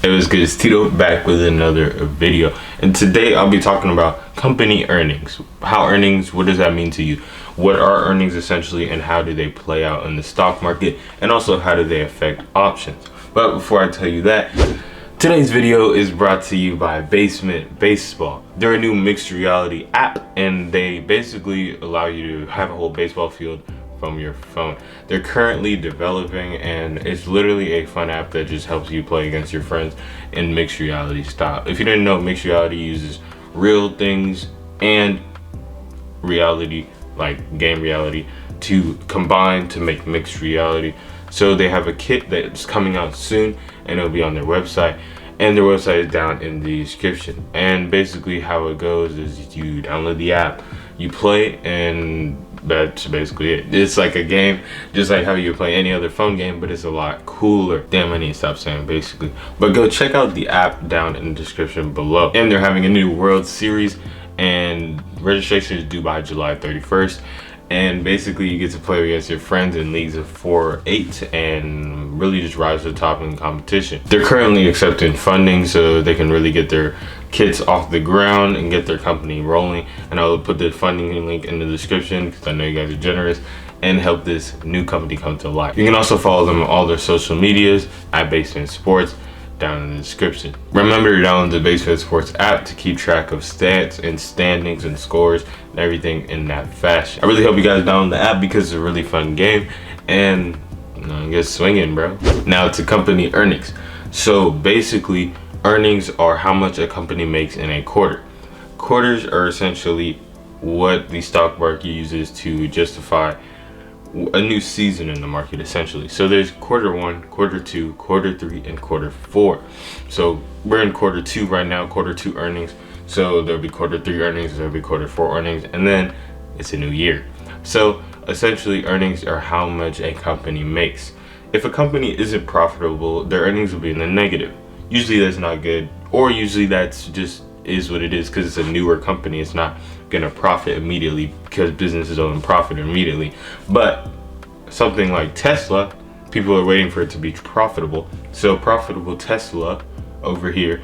It was good. It's Tito back with another video, and today I'll be talking about company earnings. How earnings, what does that mean to you? What are earnings essentially, and how do they play out in the stock market, and also how do they affect options? But before I tell you that, today's video is brought to you by Basement Baseball. They're a new mixed reality app, and they basically allow you to have a whole baseball field from your phone. They're currently developing, and it's literally a fun app that just helps you play against your friends in mixed reality style. If you didn't know, mixed reality uses real things and reality, like game reality, to combine to make mixed reality. So they have a kit that's coming out soon, and it'll be on their website, and their website is down in the description. And basically how it goes is you download the app, you play, and that's basically it. It's like a game, just like how you play any other phone game, but it's a lot cooler. Damn, I need to stop saying basically. But go check out the app down in the description below. And they're having a new World Series, and registration is due by July 31st. And basically you get to play against your friends in leagues of 4 or 8 and really just rise to the top in competition. They're currently accepting funding so they can really get their kits off the ground and get their company rolling. And I'll put the funding link in the description because I know you guys are generous, and help this new company come to life. You can also follow them on all their social medias at Basement Sports down in the description. Remember to download the Basement Sports app to keep track of stats and standings and scores and everything in that fashion. I really hope you guys download the app because it's a really fun game, and get swinging, bro. Now to company earnings. So basically, earnings are how much a company makes in a quarter. Quarters are essentially what the stock market uses to justify a new season in the market, essentially. So there's Q1, Q2, Q3, and Q4. So we're in Q2 right now, Q2 earnings. So there'll be Q3 earnings, there'll be Q4 earnings, and then it's a new year. So essentially, earnings are how much a company makes. If a company isn't profitable, their earnings will be in the negative. Usually that's not good, or usually that's just is what it is because it's a newer company. It's not gonna profit immediately because businesses don't profit immediately. But something like Tesla, people are waiting for it to be profitable. So profitable Tesla over here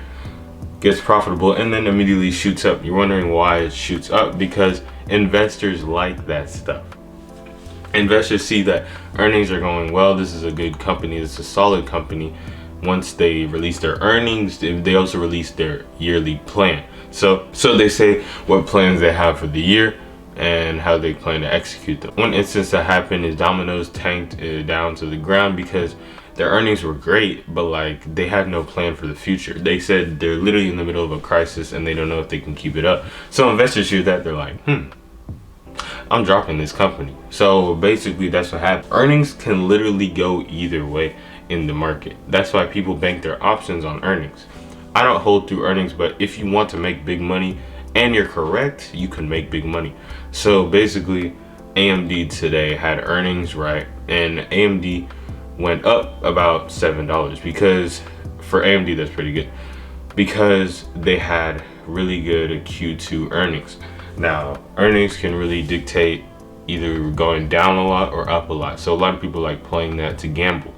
gets profitable and then immediately shoots up. You're wondering why it shoots up? Because investors like that stuff. Investors see that earnings are going well. This is a good company. It's a solid company. Once they release their earnings, they also release their yearly plan. So they say what plans they have for the year and how they plan to execute them. One instance that happened is Domino's tanked down to the ground because their earnings were great, but like they had no plan for the future. They said they're literally in the middle of a crisis and they don't know if they can keep it up. So investors hear that, they're like, I'm dropping this company. So basically that's what happened. Earnings can literally go either way in the market. That's why people bank their options on earnings. I don't hold through earnings, but if you want to make big money and you're correct, you can make big money. So basically AMD today had earnings, right? And AMD went up about $7 because for AMD that's pretty good because they had really good Q2 earnings. Now earnings can really dictate either going down a lot or up a lot. So a lot of people like playing that to gamble.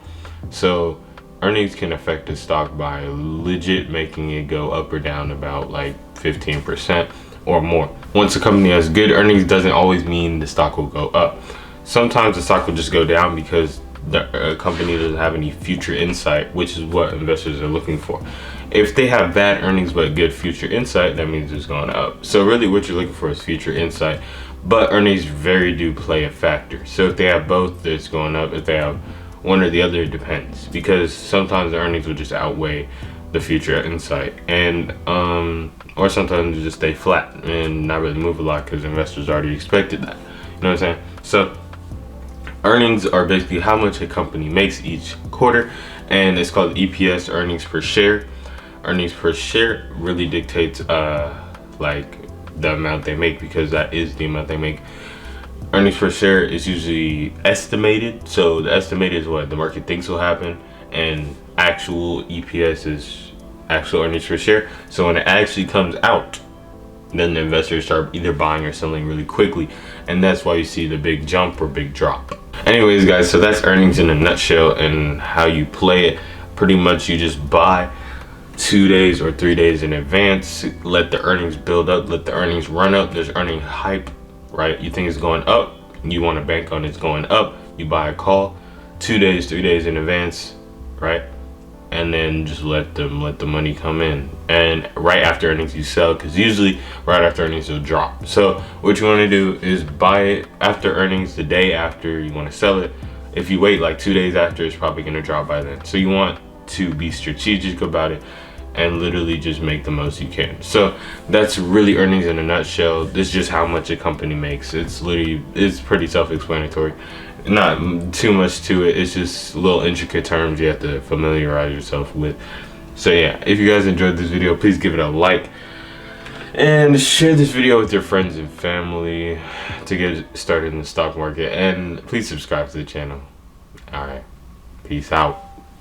So earnings can affect the stock by legit making it go up or down about like 15% or more. Once a company has good earnings, doesn't always mean the stock will go up. Sometimes the stock will just go down because the company doesn't have any future insight, which is what investors are looking for. If they have bad earnings but good future insight, that means it's going up. So really what you're looking for is future insight, but earnings very do play a factor. So if they have both, it's going up. If they have one or the other, it depends, because sometimes the earnings will just outweigh the future insight, and or sometimes they just stay flat and not really move a lot because investors already expected that. You know what I'm saying? So earnings are basically how much a company makes each quarter, and it's called EPS, earnings per share. Earnings per share really dictates like the amount they make, because that is the amount they make. Earnings per share is usually estimated. So the estimated is what the market thinks will happen, and actual EPS is actual earnings per share. So when it actually comes out, then the investors start either buying or selling really quickly, and that's why you see the big jump or big drop. Anyways guys, so that's earnings in a nutshell and how you play it. Pretty much you just buy 2 days or 3 days in advance. Let the earnings build up, let the earnings run up. There's earning hype, right? You think it's going up, you want to bank on it's going up, you buy a call 2 days, 3 days in advance, right? And then just let the money come in, and right after earnings you sell, because usually right after earnings it'll drop. So what you want to do is buy it after earnings, the day after you want to sell it. If you wait like 2 days after, it's probably going to drop by then. So you want to be strategic about it and literally just make the most you can. So that's really earnings in a nutshell. This is just how much a company makes. It's pretty self-explanatory. Not too much to it. It's just little intricate terms you have to familiarize yourself with. So yeah, if you guys enjoyed this video, please give it a like and share this video with your friends and family to get started in the stock market, and please subscribe to the channel. All right, peace out.